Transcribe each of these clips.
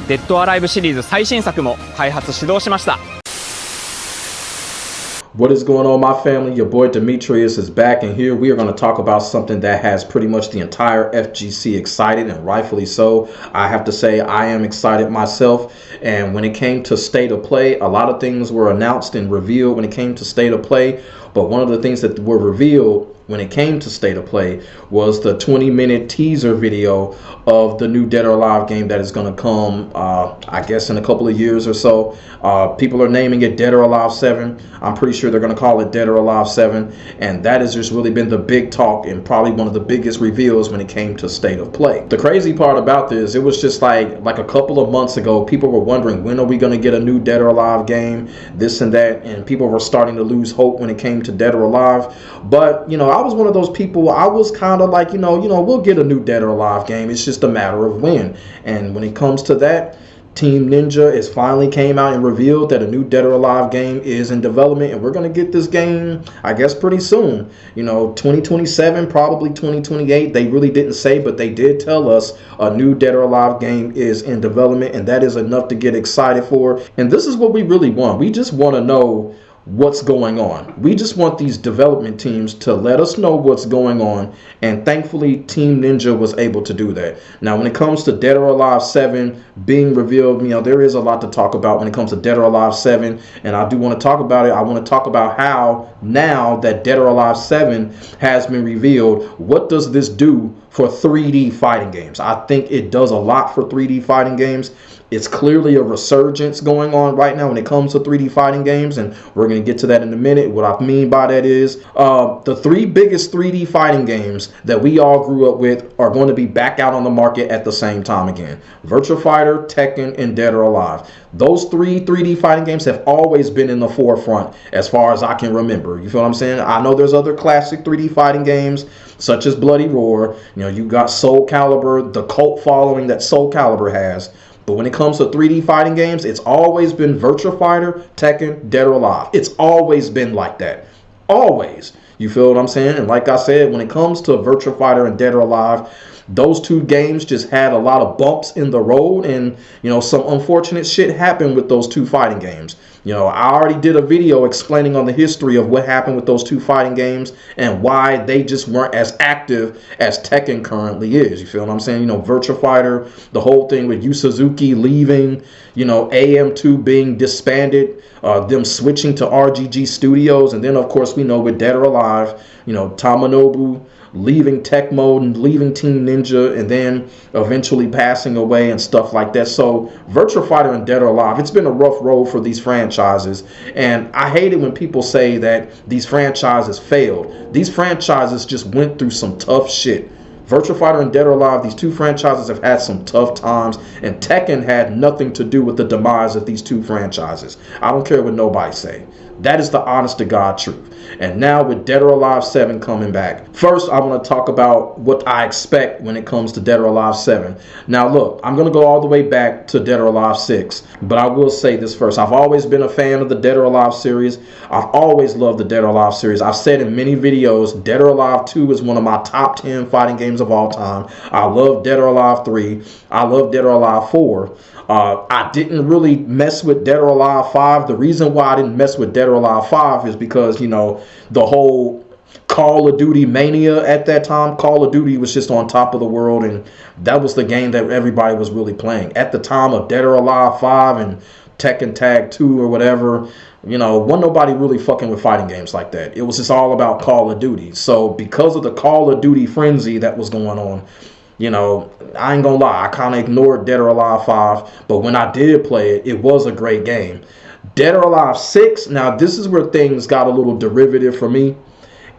デッドアライブシリーズ最新作も開発始動しました。What is going on, my family? Your boy Demetrius is back, and here we are going to talk about something that has pretty much the entire FGC excited, and rightfully so. I have to say I am excited myself, and when it came to State of Play, a lot of things were announced and revealed when it came to State of Play, but one of the things that were revealed when it came to State of Play was the 20-minute teaser video of the new Dead or Alive game that is going to come, I guess, in a couple of years or so. People are naming it Dead or Alive 7. I'm pretty sure they're going to call it Dead or Alive 7. And that has just really been the big talk and probably one of the biggest reveals when it came to State of Play. The crazy part about this, it was just like a couple of months ago, people were wondering, when are we going to get a new Dead or Alive game, this and that, and people were starting to lose hope when it came to Dead or Alive. But, you know, I was one of those people, I was kind of like, you know, we'll get a new Dead or Alive game. It's just a matter of when. And when it comes to that, Team Ninja has finally came out and revealed that a new Dead or Alive game is in development, and we're going to get this game, I guess, pretty soon. You know, 2027, probably 2028. They really didn't say, but they did tell us a new Dead or Alive game is in development, and that is enough to get excited for. And this is what we really want. We just want to know what's going on. We just want these development teams to let us know what's going on, and thankfully Team Ninja was able to do that. Now when it comes to Dead or Alive 7 being revealed, you know, there is a lot to talk about when it comes to Dead or Alive 7, and I do want to talk about it. I want to talk about how now that Dead or Alive 7 has been revealed, what does this do for 3D fighting games? I think it does a lot for 3D fighting games. It's clearly a resurgence going on right now when it comes to 3D fighting games, and we're going to get to that in a minute. What I mean by that is the three biggest 3D fighting games that we all grew up with are going to be back out on the market at the same time again. Virtua Fighter, Tekken, and Dead or Alive. Those three 3D fighting games have always been in the forefront as far as I can remember. You feel what I'm saying? I know there's other classic 3D fighting games such as Bloody Roar. You know, you got Soul Calibur, the cult following that Soul Calibur has. But when it comes to 3D fighting games, it's always been Virtua Fighter, Tekken, Dead or Alive. It's always been like that. Always. You feel what I'm saying? And like I said, when it comes to Virtua Fighter and Dead or Alive, those two games just had a lot of bumps in the road, and, you know, some unfortunate shit happened with those two fighting games. You know, I already did a video explaining on the history of what happened with those two fighting games and why they just weren't as active as Tekken currently is. You feel what I'm saying? You know, Virtua Fighter, the whole thing with Yu Suzuki leaving, you know, AM2 being disbanded, them switching to RGG Studios, and then, of course, we know with Dead or Alive, you know, Tamanobu leaving Tecmo and leaving Team Ninja, and then eventually passing away and stuff like that. So Virtua Fighter and Dead or Alive, it's been a rough road for these franchises, and I hate it when people say that these franchises failed. These franchises just went through some tough shit. Virtua Fighter and Dead or Alive, these two franchises have had some tough times, and Tekken had nothing to do with the demise of these two franchises. I don't care what nobody say. That is the honest to God truth. And now with Dead or Alive 7 coming back, first I want to talk about what I expect when it comes to Dead or Alive 7. Now look, I'm going to go all the way back to Dead or Alive 6, but I will say this first. I've always been a fan of the Dead or Alive series. I've always loved the Dead or Alive series. I've said in many videos, Dead or Alive 2 is one of my top 10 fighting games of all time. I love Dead or Alive 3. I love Dead or Alive 4. I didn't really mess with Dead or Alive 5. The reason why I didn't mess with Dead or Alive 5 is because, you know, the whole Call of Duty mania at that time. Call of Duty was just on top of the world, and that was the game that everybody was really playing. At the time of Dead or Alive 5 and Tekken Tag 2 or whatever, you know, wasn't nobody really fucking with fighting games like that. It was just all about Call of Duty. So because of the Call of Duty frenzy that was going on, you know, I ain't gonna lie, I kind of ignored Dead or Alive 5, but when I did play it, it was a great game. Dead or Alive 6, now this is where things got a little derivative for me.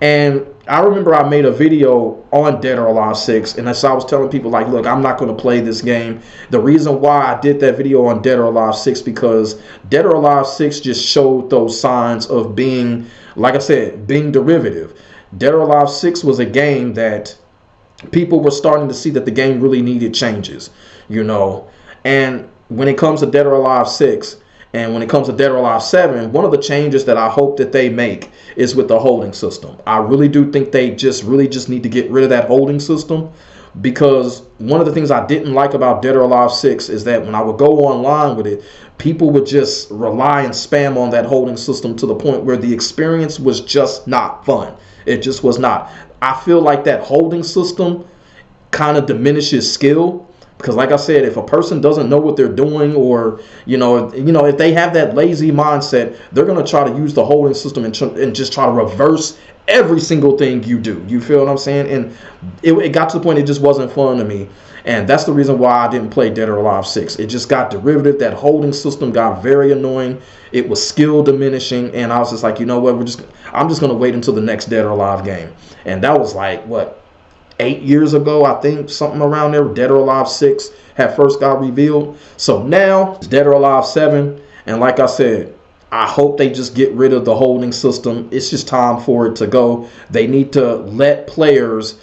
And I remember I made a video on Dead or Alive 6, and so I was telling people, like, look, I'm not going to play this game. The reason why I did that video on Dead or Alive 6, because Dead or Alive 6 just showed those signs of being, like I said, being derivative. Dead or Alive 6 was a game that people were starting to see that the game really needed changes, you know. And when it comes to Dead or Alive 6, and when it comes to Dead or Alive 7, one of the changes that I hope that they make is with the holding system. I really do think they just need to get rid of that holding system, because one of the things I didn't like about Dead or Alive 6 is that when I would go online with it, people would just rely and spam on that holding system to the point where the experience was just not fun. It just was not. I feel like that holding system kind of diminishes skill, because like I said, if a person doesn't know what they're doing, or if they have that lazy mindset, they're going to try to use the holding system and just try to reverse every single thing you do. You feel what I'm saying? And it got to the point it just wasn't fun to me. And that's the reason why I didn't play Dead or Alive 6. It just got derivative. That holding system got very annoying. It was skill diminishing. And I was just like, you know what? I'm just going to wait until the next Dead or Alive game. And that was like, what, 8 years ago, I think, something around there. Dead or Alive 6 had first got revealed. So now it's Dead or Alive 7. And like I said, I hope they just get rid of the holding system. It's just time for it to go. They need to let players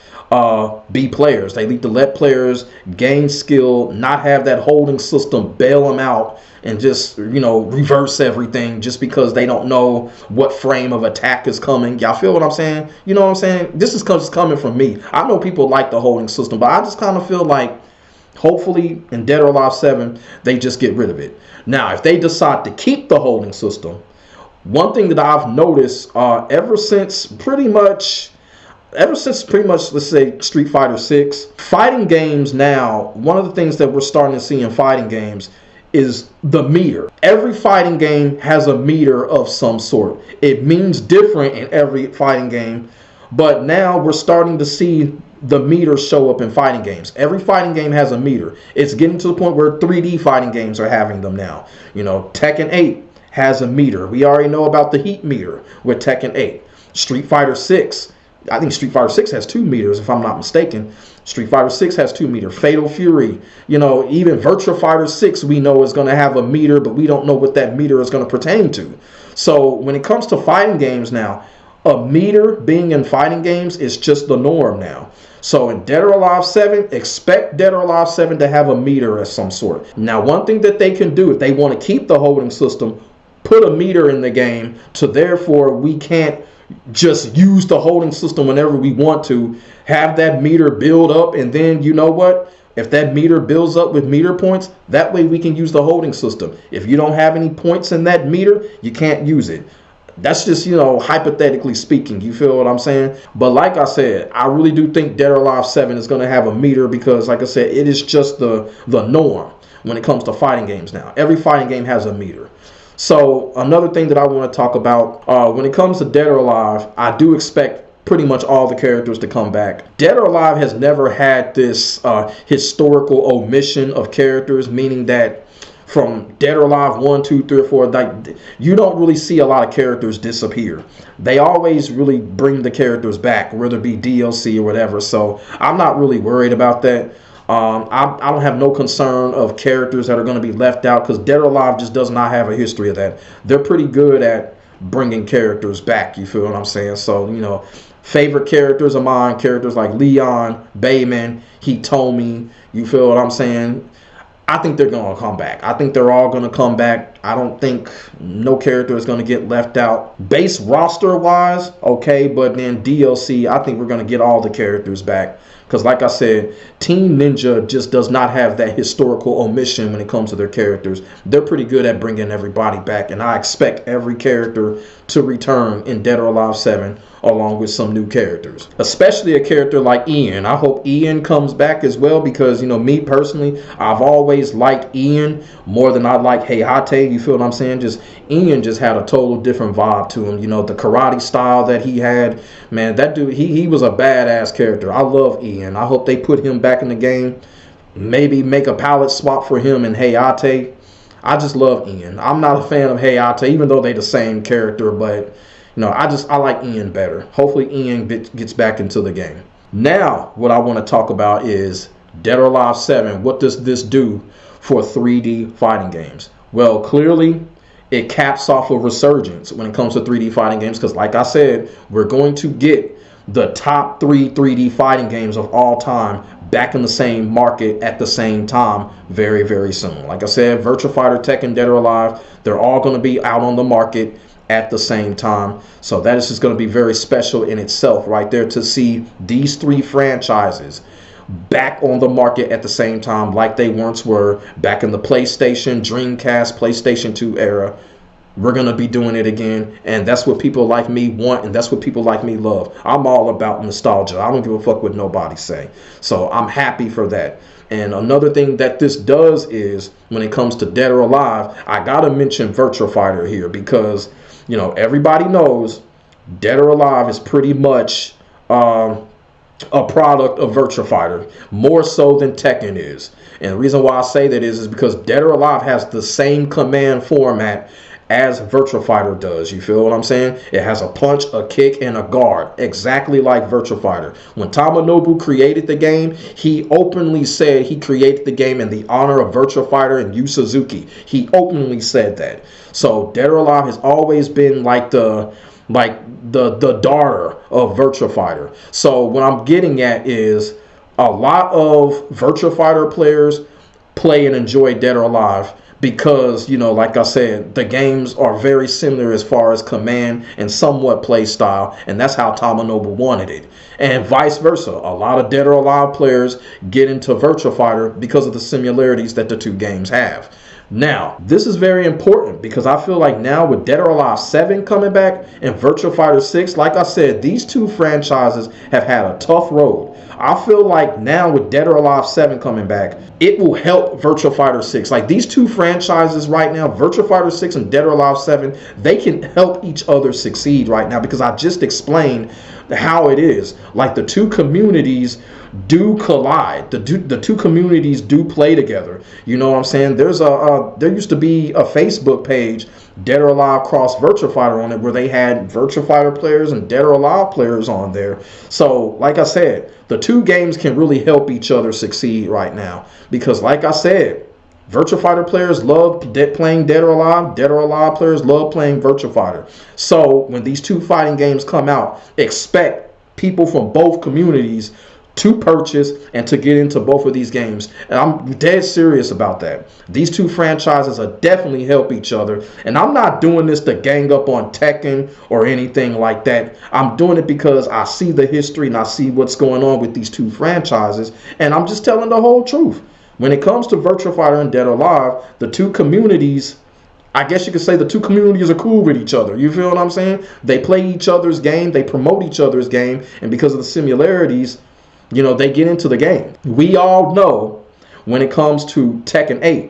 be players. They need to let players gain skill, not have that holding system bail them out and just, reverse everything just because they don't know what frame of attack is coming. Y'all feel what I'm saying? You know what I'm saying? This is coming from me. I know people like the holding system, but I just kind of feel like hopefully in Dead or Alive 7, they just get rid of it. Now, if they decide to keep the holding system, one thing that I've noticed ever since pretty much, let's say, Street Fighter 6, fighting games now, one of the things that we're starting to see in fighting games is the meter. Every fighting game has a meter of some sort. It means different in every fighting game, but now we're starting to see the meter show up in fighting games. Every fighting game has a meter. It's getting to the point where 3D fighting games are having them now. Tekken 8 has a meter. We already know about the heat meter with Tekken 8. Street Fighter 6, I think Street Fighter 6 has 2 meters, if I'm not mistaken. Street Fighter 6 has 2 meters. Fatal Fury, even Virtua Fighter 6 we know is going to have a meter, but we don't know what that meter is going to pertain to. So when it comes to fighting games now, a meter being in fighting games is just the norm now. So in Dead or Alive 7, expect Dead or Alive 7 to have a meter of some sort. Now, one thing that they can do if they want to keep the holding system, put a meter in the game, to therefore we can't just use the holding system whenever we want to. Have that meter build up, and then you know what? If that meter builds up with meter points, that way we can use the holding system. If you don't have any points in that meter, you can't use it. That's just, hypothetically speaking. You feel what I'm saying? But like I said, I really do think Dead or Alive 7 is going to have a meter because, like I said, it is just the norm when it comes to fighting games now. Every fighting game has a meter. So another thing that I want to talk about, when it comes to Dead or Alive, I do expect pretty much all the characters to come back. Dead or Alive has never had this historical omission of characters, meaning that from Dead or Alive 1, 2, 3, or 4, like, you don't really see a lot of characters disappear. They always really bring the characters back, whether it be DLC or whatever. So I'm not really worried about that. I don't have no concern of characters that are going to be left out, because Dead or Alive just does not have a history of that. They're pretty good at bringing characters back. You feel what I'm saying? So, favorite characters of mine, characters like Leon, Bayman, Hitomi, you feel what I'm saying? I think they're going to come back. I think they're all going to come back. I don't think no character is going to get left out. Base roster wise, okay, but then DLC, I think we're going to get all the characters back. Because like I said, Team Ninja just does not have that historical omission when it comes to their characters. They're pretty good at bringing everybody back, and I expect every character to return in Dead or Alive 7 along with some new characters. Especially a character like Ian. I hope Ian comes back as well, because, me personally, I've always liked Ian more than I like Heihachi. You feel what I'm saying? Ian just had a total different vibe to him. The karate style that he had, man, that dude, he was a badass character. I love Ian. I hope they put him back in the game. Maybe make a palette swap for him and Heihachi. I just love Ian. I'm not a fan of Heihachi, even though they the same character, but I like Ian better. Hopefully Ian gets back into the game. Now, what I want to talk about is Dead or Alive 7. What does this do for 3D fighting games? Well, clearly, it caps off a resurgence when it comes to 3D fighting games, because like I said, we're going to get the top 3 3D fighting games of all time back in the same market at the same time very, very soon. Like I said, Virtua Fighter, Tekken, Dead or Alive, they're all going to be out on the market at the same time. So that is just going to be very special in itself right there, to see these 3 franchises back on the market at the same time like they once were back in the PlayStation, Dreamcast, PlayStation 2 era. We're going to be doing it again, and that's what people like me want, and that's what people like me love. I'm all about nostalgia. I don't give a fuck what nobody say. So I'm happy for that. And another thing that this does is, when it comes to Dead or Alive, I got to mention Virtua Fighter here because, you know, everybody knows Dead or Alive is pretty much a product of Virtua Fighter, more so than Tekken is. And the reason why I say that is because Dead or Alive has the same command format as Virtua Fighter does. You feel what I'm saying? It has a punch, a kick, and a guard, exactly like Virtua Fighter. When Tamanobu created the game, he openly said he created the game in the honor of Virtua Fighter and Yu Suzuki. He openly said that. So Dead or Alive has always been like the daughter of Virtua Fighter. So what I'm getting at is a lot of Virtua Fighter players play and enjoy Dead or Alive because, you know, like I said, the games are very similar as far as command and somewhat play style, and that's how Tamanobu wanted it. And vice versa. A lot of Dead or Alive players get into Virtua Fighter because of the similarities that the two games have. Now, this is very important because I feel like now with Dead or Alive 7 coming back and Virtua Fighter 6, like I said, these two franchises have had a tough road. I feel like now with Dead or Alive 7 coming back, it will help Virtua Fighter 6. Like these two franchises right now, Virtua Fighter 6 and Dead or Alive 7, they can help each other succeed right now because I just explained how it is. Like the two communities do collide. The two communities do play together. You know what I'm saying? There used to be a Facebook page, Dead or Alive Cross Virtua Fighter, on it, where they had Virtua Fighter players and Dead or Alive players on there. So, like I said, the two games can really help each other succeed right now. Because, like I said, Virtua Fighter players love playing Dead or Alive. Dead or Alive players love playing Virtua Fighter. So, when these two fighting games come out, expect people from both communities to purchase and to get into both of these games. And I'm dead serious about that. These two franchises will definitely help each other. And I'm not doing this to gang up on Tekken or anything like that. I'm doing it because I see the history and I see what's going on with these two franchises. And I'm just telling the whole truth. When it comes to Virtua Fighter and Dead or Alive, the two communities, I guess you could say the two communities are cool with each other. You feel what I'm saying? They play each other's game. They promote each other's game. And because of the similarities, you know, they get into the game. We all know when it comes to Tekken 8,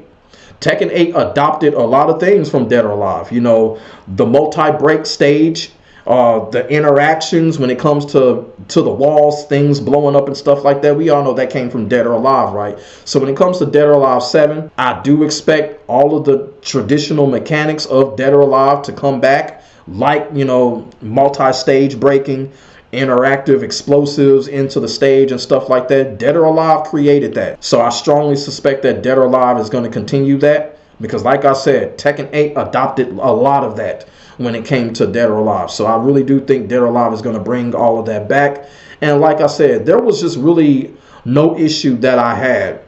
Tekken 8 adopted a lot of things from Dead or Alive. You know, the multi-break stage, the interactions when it comes to the walls, things blowing up and stuff like that. We all know that came from Dead or Alive, right? So when it comes to Dead or Alive 7, I do expect all of the traditional mechanics of Dead or Alive to come back, like, you know, multi-stage breaking, interactive explosives into the stage and stuff like that. Dead or Alive created that. So I strongly suspect that Dead or Alive is going to continue that because, like I said, Tekken 8 adopted a lot of that when it came to Dead or Alive. So I really do think Dead or Alive is going to bring all of that back. And like I said, there was just really no issue that I had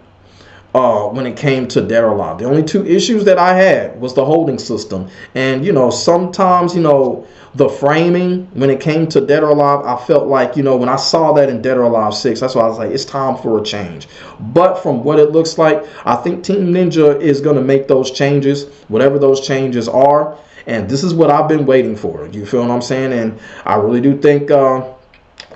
when it came to Dead or Alive. The only two issues that I had was the holding system. And, you know, sometimes, you know, the framing, when it came to Dead or Alive, I felt like, you know, when I saw that in Dead or Alive 6, that's why I was like, it's time for a change. But from what it looks like, I think Team Ninja is going to make those changes, whatever those changes are. And this is what I've been waiting for. You feel what I'm saying? And I really do think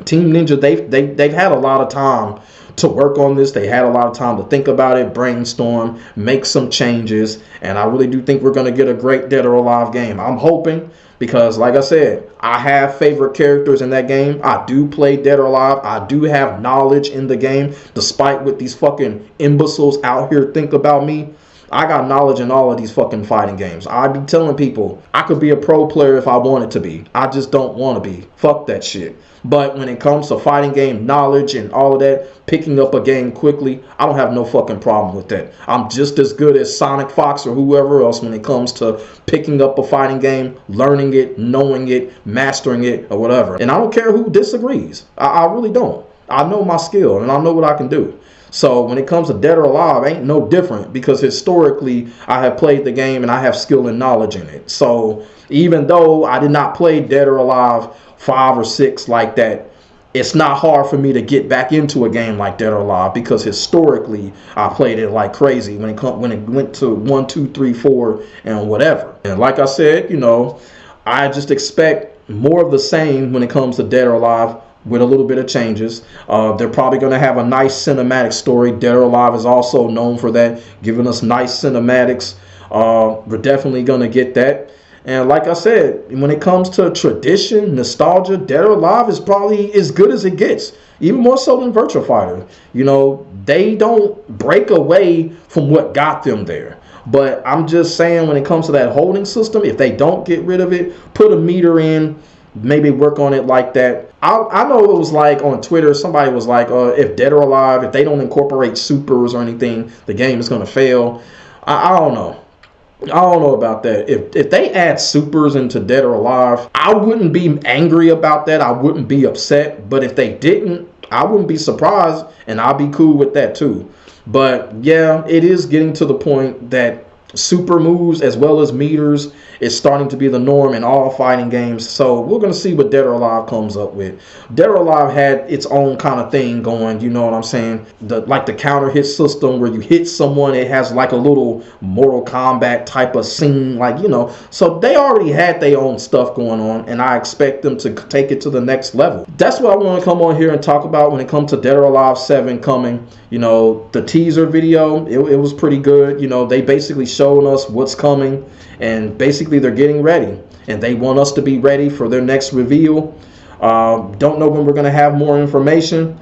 Team Ninja, they've had a lot of time to work on this. They had a lot of time to think about it, brainstorm, make some changes. And I really do think we're going to get a great Dead or Alive game. I'm hoping. Because, like I said, I have favorite characters in that game. I do play Dead or Alive. I do have knowledge in the game. Despite what these fucking imbeciles out here think about me, I got knowledge in all of these fucking fighting games. I be telling people I could be a pro player if I wanted to be. I just don't want to be. Fuck that shit. But when it comes to fighting game knowledge and all of that, picking up a game quickly, I don't have no fucking problem with that. I'm just as good as Sonic Fox or whoever else when it comes to picking up a fighting game, learning it, knowing it, mastering it, or whatever. And I don't care who disagrees. I really don't. I know my skill and I know what I can do. So when it comes to Dead or Alive, ain't no different because historically I have played the game and I have skill and knowledge in it. So even though I did not play Dead or Alive 5 or 6 like that, it's not hard for me to get back into a game like Dead or Alive, because historically I played it like crazy when it went to 1, 2, 3, 4 and whatever. And like I said, I just expect more of the same when it comes to Dead or Alive, with a little bit of changes. They're probably going to have a nice cinematic story. Dead or Alive is also known for that, giving us nice cinematics. We're definitely going to get that. And like I said, when it comes to tradition, nostalgia, Dead or Alive is probably as good as it gets, even more so than Virtua Fighter. They don't break away from what got them there. But I'm just saying, when it comes to that holding system, if they don't get rid of it, put a meter in, maybe work on it like that. I know it was like on Twitter, somebody was like, if Dead or Alive, if they don't incorporate supers or anything, the game is going to fail. I don't know. I don't know about that. If they add supers into Dead or Alive, I wouldn't be angry about that. I wouldn't be upset. But if they didn't, I wouldn't be surprised, and I'll be cool with that too. But yeah, it is getting to the point that super moves as well as meters is starting to be the norm in all fighting games. So we're going to see what Dead or Alive comes up with. Dead or Alive had its own kind of thing going, you know what I'm saying? Like the counter hit system where you hit someone, it has like a little Mortal Kombat type of scene, so they already had their own stuff going on, and I expect them to take it to the next level. That's what I want to come on here and talk about when it comes to Dead or Alive 7 coming. The teaser video, it was pretty good. They basically showing us what's coming, and basically they're getting ready, and they want us to be ready for their next reveal. Don't know when we're going to have more information.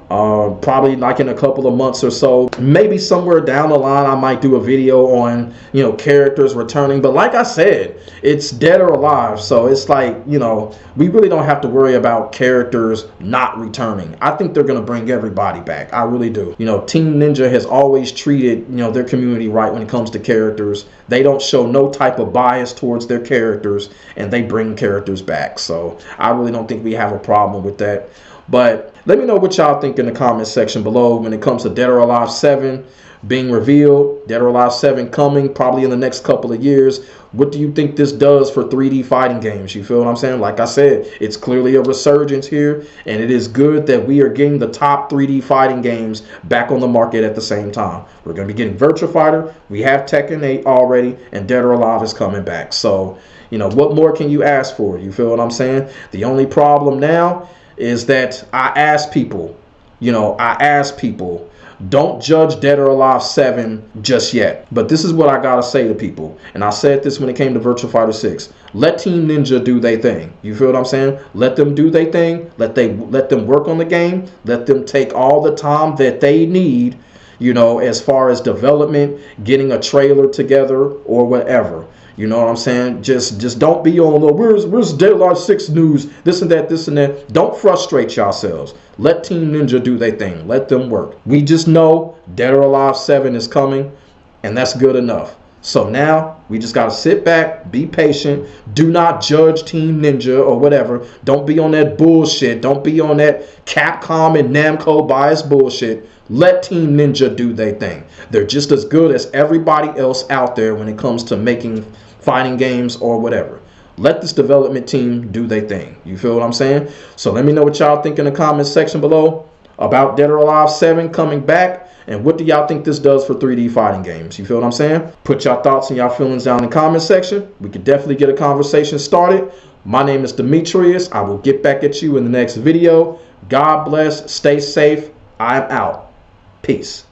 Probably like in a couple of months or so. Maybe somewhere down the line I might do a video on characters returning, but like I said, it's Dead or Alive, so it's like we really don't have to worry about characters not returning. I think they're going to bring everybody back. I really do. Team Ninja has always treated their community right when it comes to characters. They don't show no type of bias towards their characters, and they bring characters back. So I really don't think we have a problem with that. But let me know what y'all think in the comment section below when it comes to Dead or Alive 7 being revealed. Dead or Alive 7 coming probably in the next couple of years. What do you think this does for 3D fighting games? You feel what I'm saying? Like I said, it's clearly a resurgence here, and it is good that we are getting the top 3D fighting games back on the market at the same time. We're going to be getting Virtua Fighter, we have Tekken 8 already, and Dead or Alive is coming back. So, what more can you ask for? You feel what I'm saying? The only problem now is that I ask people, don't judge Dead or Alive 7 just yet. But this is what I gotta say to people, and I said this when it came to Virtua Fighter 6. Let Team Ninja do their thing. You feel what I'm saying? Let them do their thing. Let them work on the game. Let them take all the time that they need, as far as development, getting a trailer together or whatever. You know what I'm saying? Just don't be on the where's Dead or Alive 6 news, this and that, this and that. Don't frustrate yourselves. Let Team Ninja do their thing. Let them work. We just know Dead or Alive 7 is coming, and that's good enough. So now we just gotta sit back, be patient. Do not judge Team Ninja or whatever. Don't be on that bullshit. Don't be on that Capcom and Namco bias bullshit. Let Team Ninja do their thing. They're just as good as everybody else out there when it comes to making fighting games or whatever. Let this development team do their thing. You feel what I'm saying? So let me know what y'all think in the comments section below about Dead or Alive 7 coming back, and what do y'all think this does for 3D fighting games? You feel what I'm saying? Put y'all thoughts and y'all feelings down in the comment section. We could definitely get a conversation started. My name is Demetrius. I will get back at you in the next video. God bless. Stay safe. I'm out. Peace.